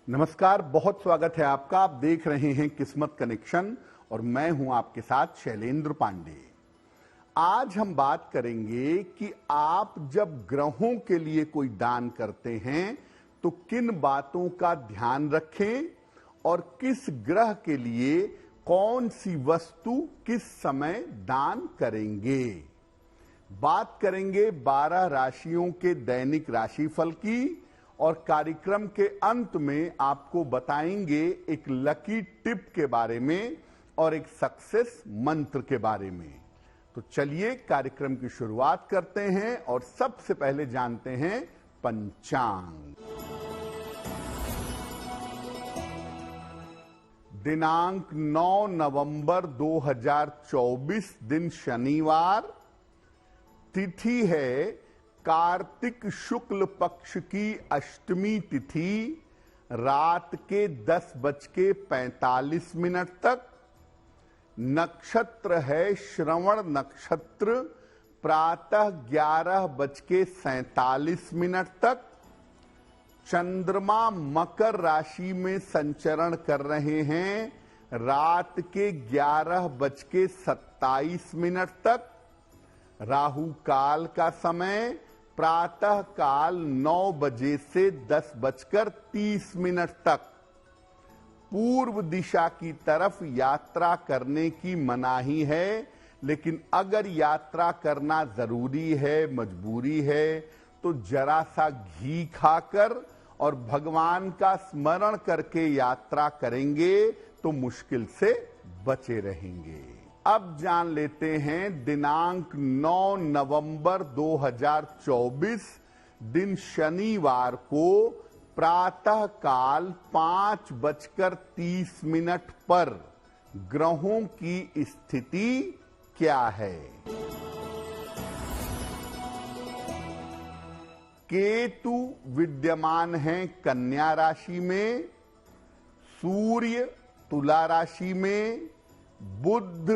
नमस्कार, बहुत स्वागत है आपका। आप देख रहे हैं किस्मत कनेक्शन और मैं हूं आपके साथ शैलेंद्र पांडे। आज हम बात करेंगे कि आप जब ग्रहों के लिए कोई दान करते हैं तो किन बातों का ध्यान रखें और किस ग्रह के लिए कौन सी वस्तु किस समय दान करेंगे। बात करेंगे 12 राशियों के दैनिक राशिफल की और कार्यक्रम के अंत में आपको बताएंगे एक लकी टिप के बारे में और एक सक्सेस मंत्र के बारे में। तो चलिए कार्यक्रम की शुरुआत करते हैं और सबसे पहले जानते हैं पंचांग। दिनांक 9 नवंबर 2024, दिन शनिवार, तिथि है कार्तिक शुक्ल पक्ष की अष्टमी तिथि, रात के 10:45 तक। नक्षत्र है श्रवण नक्षत्र, प्रातः 11:47 तक। चंद्रमा मकर राशि में संचरण कर रहे हैं, रात के 11:27 तक। राहु काल का समय प्रातः काल 9 बजे से 10:30 तक। पूर्व दिशा की तरफ यात्रा करने की मनाही है, लेकिन अगर यात्रा करना जरूरी है, मजबूरी है, तो जरा सा घी खाकर और भगवान का स्मरण करके यात्रा करेंगे तो मुश्किल से बचे रहेंगे। अब जान लेते हैं दिनांक 9 नवंबर 2024, दिन शनिवार को प्रातः काल 5:30 पर ग्रहों की स्थिति क्या है। केतु विद्यमान है कन्या राशि में, सूर्य तुला राशि में, बुध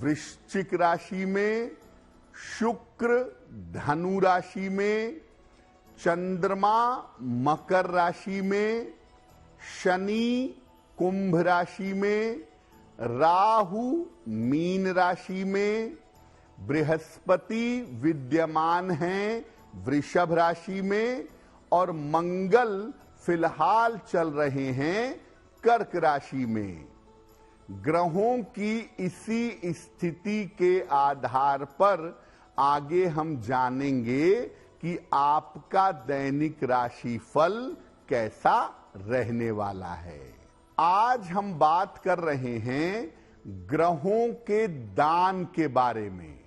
वृश्चिक राशि में, शुक्र धनु राशि में, चंद्रमा मकर राशि में, शनि कुंभ राशि में, राहु मीन राशि में, बृहस्पति विद्यमान हैं वृषभ राशि में और मंगल फिलहाल चल रहे हैं कर्क राशि में। ग्रहों की इसी स्थिति के आधार पर आगे हम जानेंगे कि आपका दैनिक राशिफल कैसा रहने वाला है। आज हम बात कर रहे हैं ग्रहों के दान के बारे में।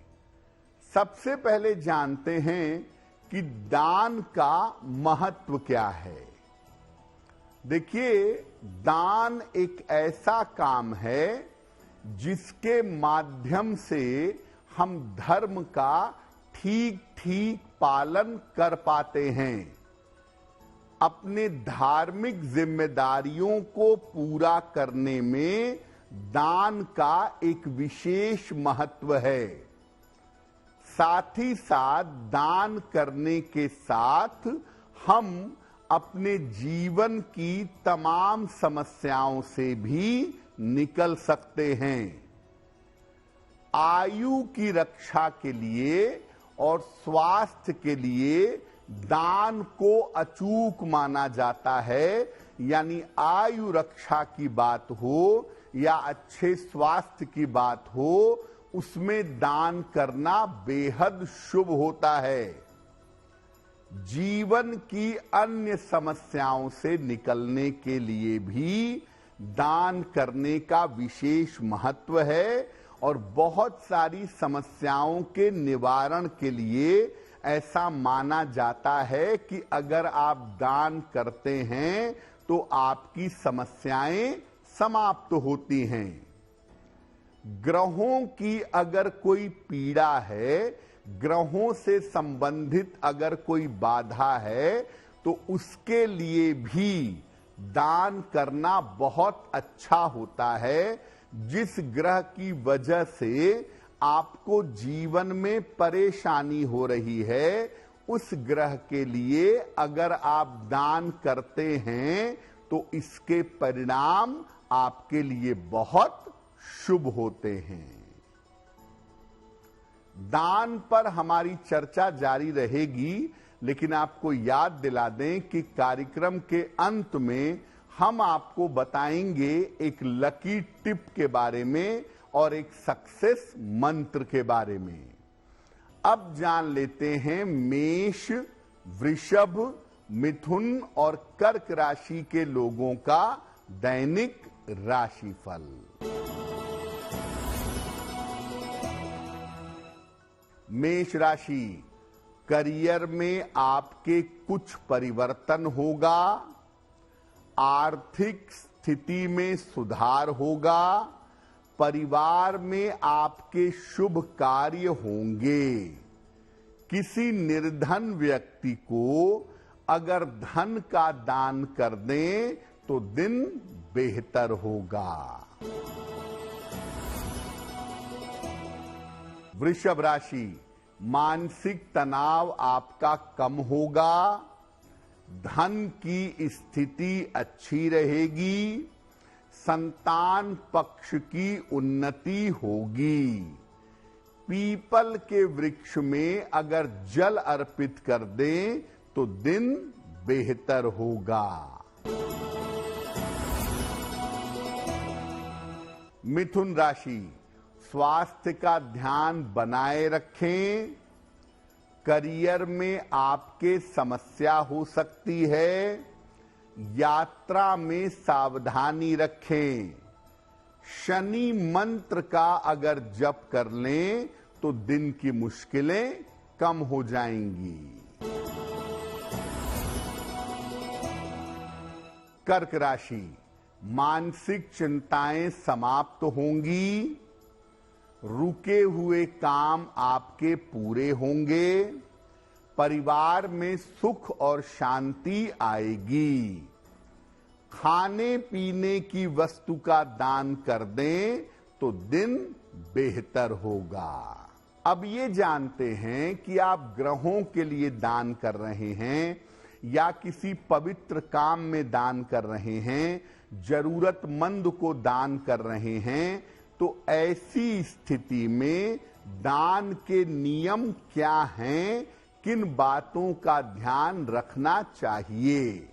सबसे पहले जानते हैं कि दान का महत्व क्या है। देखिए, दान एक ऐसा काम है जिसके माध्यम से हम धर्म का ठीक ठीक पालन कर पाते हैं। अपने धार्मिक जिम्मेदारियों को पूरा करने में दान का एक विशेष महत्व है। साथ ही साथ दान करने के साथ हम अपने जीवन की तमाम समस्याओं से भी निकल सकते हैं। आयु की रक्षा के लिए और स्वास्थ्य के लिए दान को अचूक माना जाता है। यानी आयु रक्षा की बात हो या अच्छे स्वास्थ्य की बात हो, उसमें दान करना बेहद शुभ होता है। जीवन की अन्य समस्याओं से निकलने के लिए भी दान करने का विशेष महत्व है और बहुत सारी समस्याओं के निवारण के लिए ऐसा माना जाता है कि अगर आप दान करते हैं तो आपकी समस्याएं समाप्त होती हैं। ग्रहों की अगर कोई पीड़ा है, ग्रहों से संबंधित अगर कोई बाधा है, तो उसके लिए भी दान करना बहुत अच्छा होता है। जिस ग्रह की वजह से आपको जीवन में परेशानी हो रही है, उस ग्रह के लिए अगर आप दान करते हैं तो इसके परिणाम आपके लिए बहुत शुभ होते हैं। दान पर हमारी चर्चा जारी रहेगी, लेकिन आपको याद दिला दें कि कार्यक्रम के अंत में हम आपको बताएंगे एक लकी टिप के बारे में और एक सक्सेस मंत्र के बारे में। अब जान लेते हैं मेष, वृषभ, मिथुन और कर्क राशि के लोगों का दैनिक राशिफल। मेष राशि, करियर में आपके कुछ परिवर्तन होगा, आर्थिक स्थिति में सुधार होगा, परिवार में आपके शुभ कार्य होंगे। किसी निर्धन व्यक्ति को अगर धन का दान कर दें तो दिन बेहतर होगा। वृषभ राशि, मानसिक तनाव आपका कम होगा, धन की स्थिति अच्छी रहेगी, संतान पक्ष की उन्नति होगी। पीपल के वृक्ष में अगर जल अर्पित कर दें तो दिन बेहतर होगा। मिथुन राशि, स्वास्थ्य का ध्यान बनाए रखें, करियर में आपके समस्या हो सकती है, यात्रा में सावधानी रखें। शनि मंत्र का अगर जप कर लें तो दिन की मुश्किलें कम हो जाएंगी। कर्क राशि, मानसिक चिंताएं समाप्त होंगी, रुके हुए काम आपके पूरे होंगे, परिवार में सुख और शांति आएगी। खाने पीने की वस्तु का दान कर दें तो दिन बेहतर होगा। अब ये जानते हैं कि आप ग्रहों के लिए दान कर रहे हैं या किसी पवित्र काम में दान कर रहे हैं, जरूरतमंद को दान कर रहे हैं, तो ऐसी स्थिति में दान के नियम क्या हैं, किन बातों का ध्यान रखना चाहिए।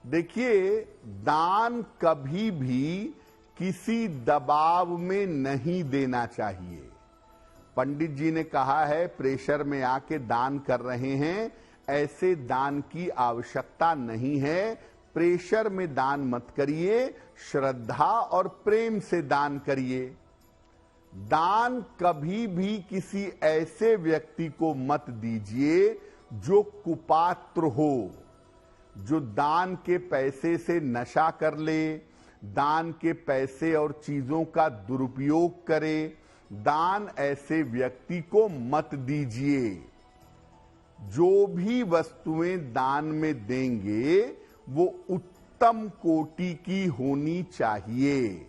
देखिए, दान कभी भी किसी दबाव में नहीं देना चाहिए। पंडित जी ने कहा है प्रेशर में आके दान कर रहे हैं, ऐसे दान की आवश्यकता नहीं है। प्रेशर में दान मत करिए, श्रद्धा और प्रेम से दान करिए। दान कभी भी किसी ऐसे व्यक्ति को मत दीजिए जो कुपात्र हो, जो दान के पैसे से नशा कर ले, दान के पैसे और चीजों का दुरुपयोग करे। दान ऐसे व्यक्ति को मत दीजिए। जो भी वस्तुएं दान में देंगे वो उत्तम कोटि की होनी चाहिए।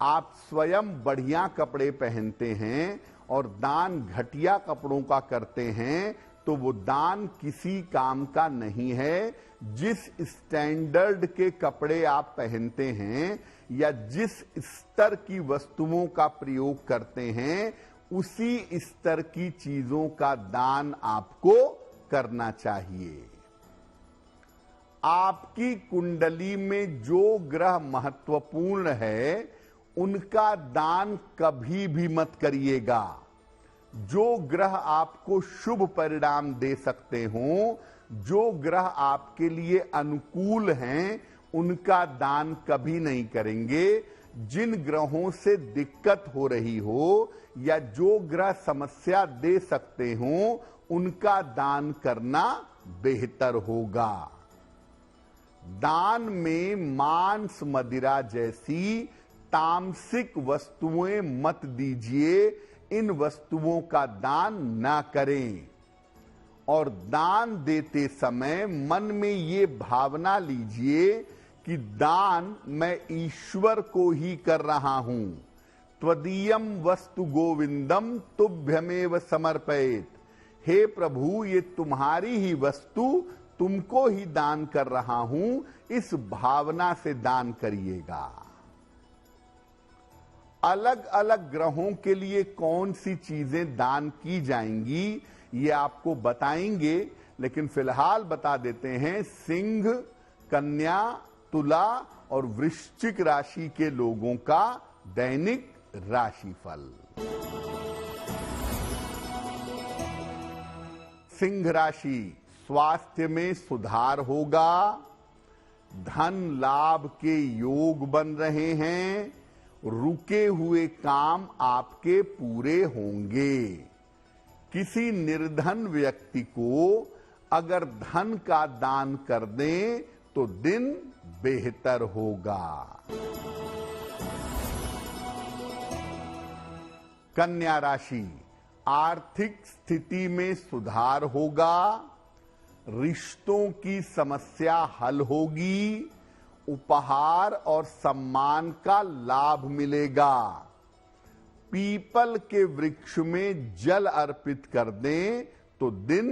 आप स्वयं बढ़िया कपड़े पहनते हैं और दान घटिया कपड़ों का करते हैं तो वो दान किसी काम का नहीं है। जिस स्टैंडर्ड के कपड़े आप पहनते हैं या जिस स्तर की वस्तुओं का प्रयोग करते हैं, उसी स्तर की चीजों का दान आपको करना चाहिए। आपकी कुंडली में जो ग्रह महत्वपूर्ण है उनका दान कभी भी मत करिएगा। जो ग्रह आपको शुभ परिणाम दे सकते हो, जो ग्रह आपके लिए अनुकूल हैं, उनका दान कभी नहीं करेंगे। जिन ग्रहों से दिक्कत हो रही हो या जो ग्रह समस्या दे सकते हो, उनका दान करना बेहतर होगा। दान में मांस, मदिरा जैसी तामसिक वस्तुएं मत दीजिए। इन वस्तुओं का दान ना करें। और दान देते समय मन में ये भावना लीजिए कि दान मैं ईश्वर को ही कर रहा हूं। त्वदीयम वस्तु गोविंदम तुभ्यमेव समर्पयेत। हे प्रभु, ये तुम्हारी ही वस्तु तुमको ही दान कर रहा हूं, इस भावना से दान करिएगा। अलग अलग ग्रहों के लिए कौन सी चीजें दान की जाएंगी ये आपको बताएंगे, लेकिन फिलहाल बता देते हैं सिंह, कन्या, तुला और वृश्चिक राशि के लोगों का दैनिक राशिफल। सिंह राशि, स्वास्थ्य में सुधार होगा, धन लाभ के योग बन रहे हैं, रुके हुए काम आपके पूरे होंगे। किसी निर्धन व्यक्ति को अगर धन का दान कर दें तो दिन बेहतर होगा। कन्या राशि, आर्थिक स्थिति में सुधार होगा, रिश्तों की समस्या हल होगी, उपहार और सम्मान का लाभ मिलेगा। पीपल के वृक्ष में जल अर्पित कर दें तो दिन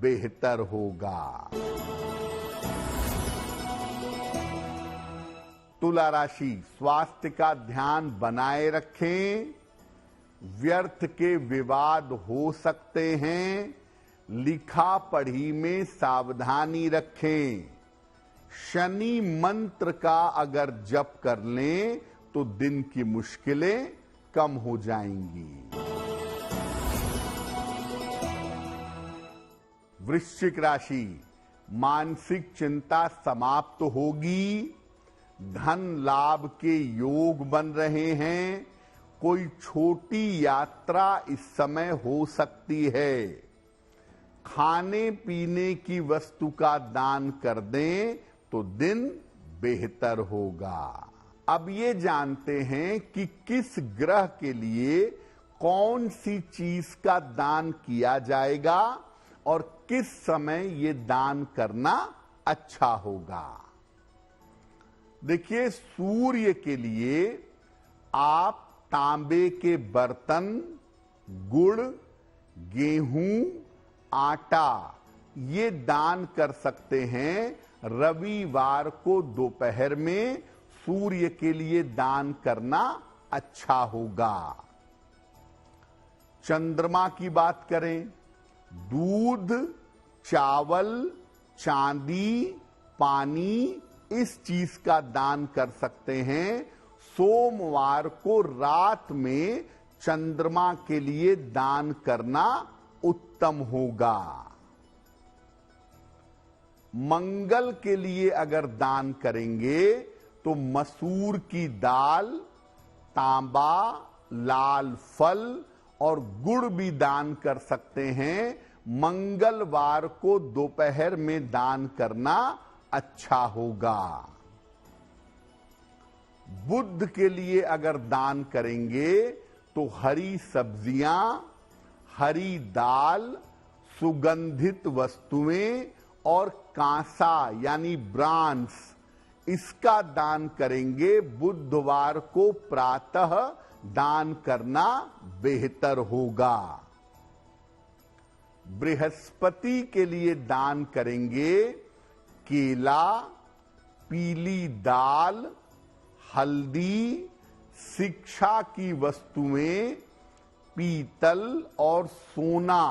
बेहतर होगा। तुला राशि, स्वास्थ्य का ध्यान बनाए रखें, व्यर्थ के विवाद हो सकते हैं, लिखा पढ़ी में सावधानी रखें। शनि मंत्र का अगर जप कर लें तो दिन की मुश्किलें कम हो जाएंगी। वृश्चिक राशि, मानसिक चिंता समाप्त होगी, धन लाभ के योग बन रहे हैं, कोई छोटी यात्रा इस समय हो सकती है। खाने पीने की वस्तु का दान कर दें तो दिन बेहतर होगा। अब ये जानते हैं कि किस ग्रह के लिए कौन सी चीज का दान किया जाएगा और किस समय ये दान करना अच्छा होगा। देखिए, सूर्य के लिए आप तांबे के बर्तन, गुड़, गेहूं, आटा ये दान कर सकते हैं। रविवार को दोपहर में सूर्य के लिए दान करना अच्छा होगा। चंद्रमा की बात करें, दूध, चावल, चांदी, पानी इस चीज का दान कर सकते हैं। सोमवार को रात में चंद्रमा के लिए दान करना उत्तम होगा। मंगल के लिए अगर दान करेंगे तो मसूर की दाल, तांबा, लाल फल और गुड़ भी दान कर सकते हैं। मंगलवार को दोपहर में दान करना अच्छा होगा। बुध के लिए अगर दान करेंगे तो हरी सब्जियां, हरी दाल, सुगंधित वस्तुएं और कांसा यानी ब्रांस इसका दान करेंगे। बुधवार को प्रातः दान करना बेहतर होगा। बृहस्पति के लिए दान करेंगे केला, पीली दाल, हल्दी, शिक्षा की वस्तुएं, पीतल और सोना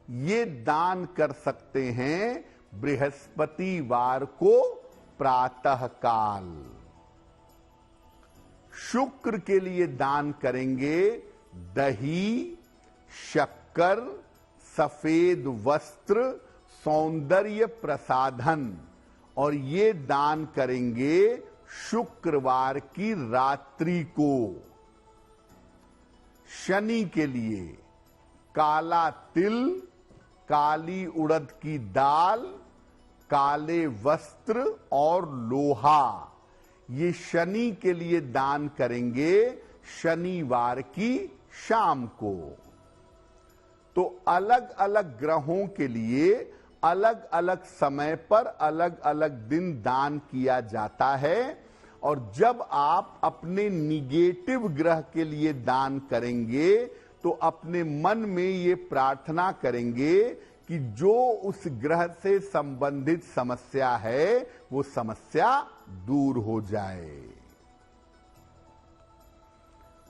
ये दान कर सकते हैं बृहस्पतिवार को प्रातः काल। शुक्र के लिए दान करेंगे दही, शक्कर, सफेद वस्त्र, सौंदर्य प्रसाधन और ये दान करेंगे शुक्रवार की रात्रि को। शनि के लिए काला तिल, काली उड़द की दाल, काले वस्त्र और लोहा ये शनि के लिए दान करेंगे शनिवार की शाम को। तो अलग अलग ग्रहों के लिए अलग अलग समय पर अलग अलग दिन दान किया जाता है। और जब आप अपने निगेटिव ग्रह के लिए दान करेंगे तो अपने मन में ये प्रार्थना करेंगे कि जो उस ग्रह से संबंधित समस्या है वो समस्या दूर हो जाए।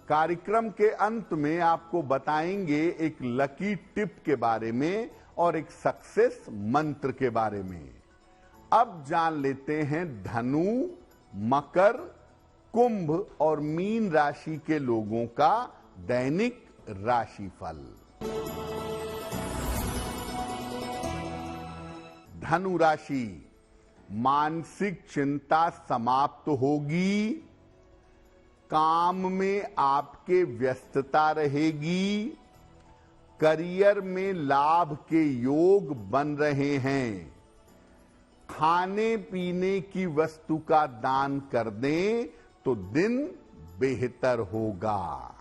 कार्यक्रम के अंत में आपको बताएंगे एक लकी टिप के बारे में और एक सक्सेस मंत्र के बारे में। अब जान लेते हैं धनु, मकर, कुंभ और मीन राशि के लोगों का दैनिक राशिफल। धनु राशि, मानसिक चिंता समाप्त होगी, काम में आपके व्यस्तता रहेगी, करियर में लाभ के योग बन रहे हैं, खाने पीने की वस्तु का दान कर दें तो दिन बेहतर होगा।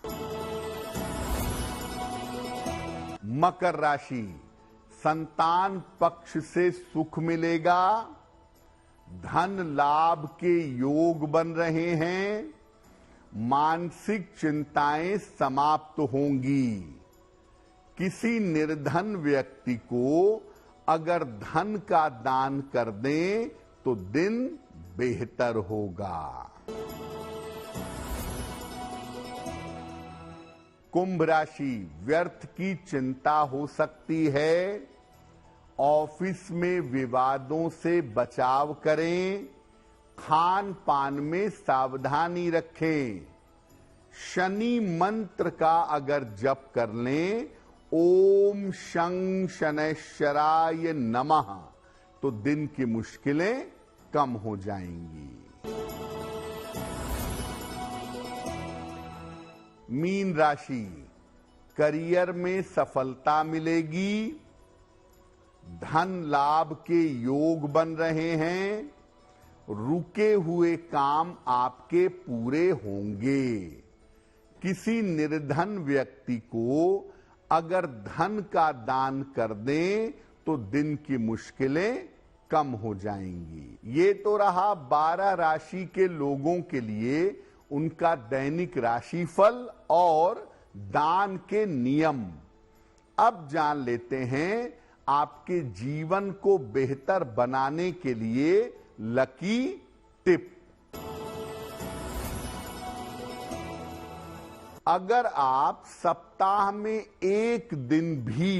मकर राशि, संतान पक्ष से सुख मिलेगा, धन लाभ के योग बन रहे हैं, मानसिक चिंताएं समाप्त होंगी। किसी निर्धन व्यक्ति को अगर धन का दान कर दें तो दिन बेहतर होगा। कुंभ राशि, व्यर्थ की चिंता हो सकती है, ऑफिस में विवादों से बचाव करें, खान पान में सावधानी रखें, शनि मंत्र का अगर जप कर लें, ओम शं शनैश्चराय नमः, तो दिन की मुश्किलें कम हो जाएंगी। मीन राशि, करियर में सफलता मिलेगी, धन लाभ के योग बन रहे हैं, रुके हुए काम आपके पूरे होंगे। किसी निर्धन व्यक्ति को अगर धन का दान कर दें तो दिन की मुश्किलें कम हो जाएंगी। ये तो रहा 12 राशि के लोगों के लिए उनका दैनिक राशिफल और दान के नियम। अब जान लेते हैं आपके जीवन को बेहतर बनाने के लिए लकी टिप। अगर आप सप्ताह में एक दिन भी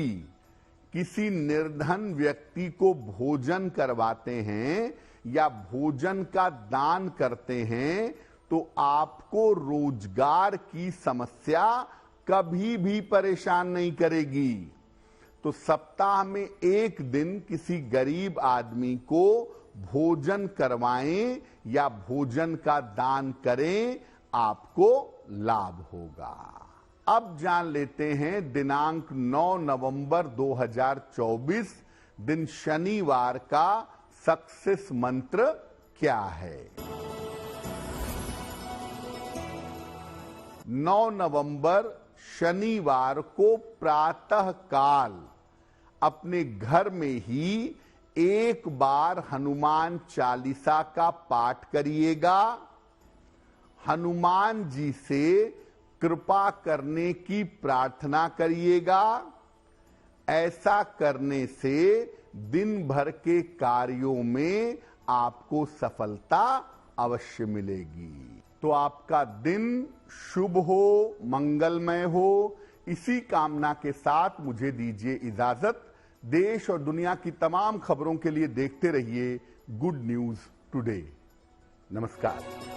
किसी निर्धन व्यक्ति को भोजन करवाते हैं या भोजन का दान करते हैं तो आपको रोजगार की समस्या कभी भी परेशान नहीं करेगी। तो सप्ताह में एक दिन किसी गरीब आदमी को भोजन करवाएं या भोजन का दान करें, आपको लाभ होगा। अब जान लेते हैं दिनांक 9 नवंबर 2024 दिन शनिवार का सक्सेस मंत्र क्या है। 9 नवंबर शनिवार को प्रातः काल अपने घर में ही एक बार हनुमान चालीसा का पाठ करिएगा। हनुमान जी से कृपा करने की प्रार्थना करिएगा। ऐसा करने से दिन भर के कार्यों में आपको सफलता अवश्य मिलेगी। तो आपका दिन शुभ हो, मंगलमय हो, इसी कामना के साथ मुझे दीजिए इजाजत। देश और दुनिया की तमाम खबरों के लिए देखते रहिए गुड न्यूज टुडे। नमस्कार।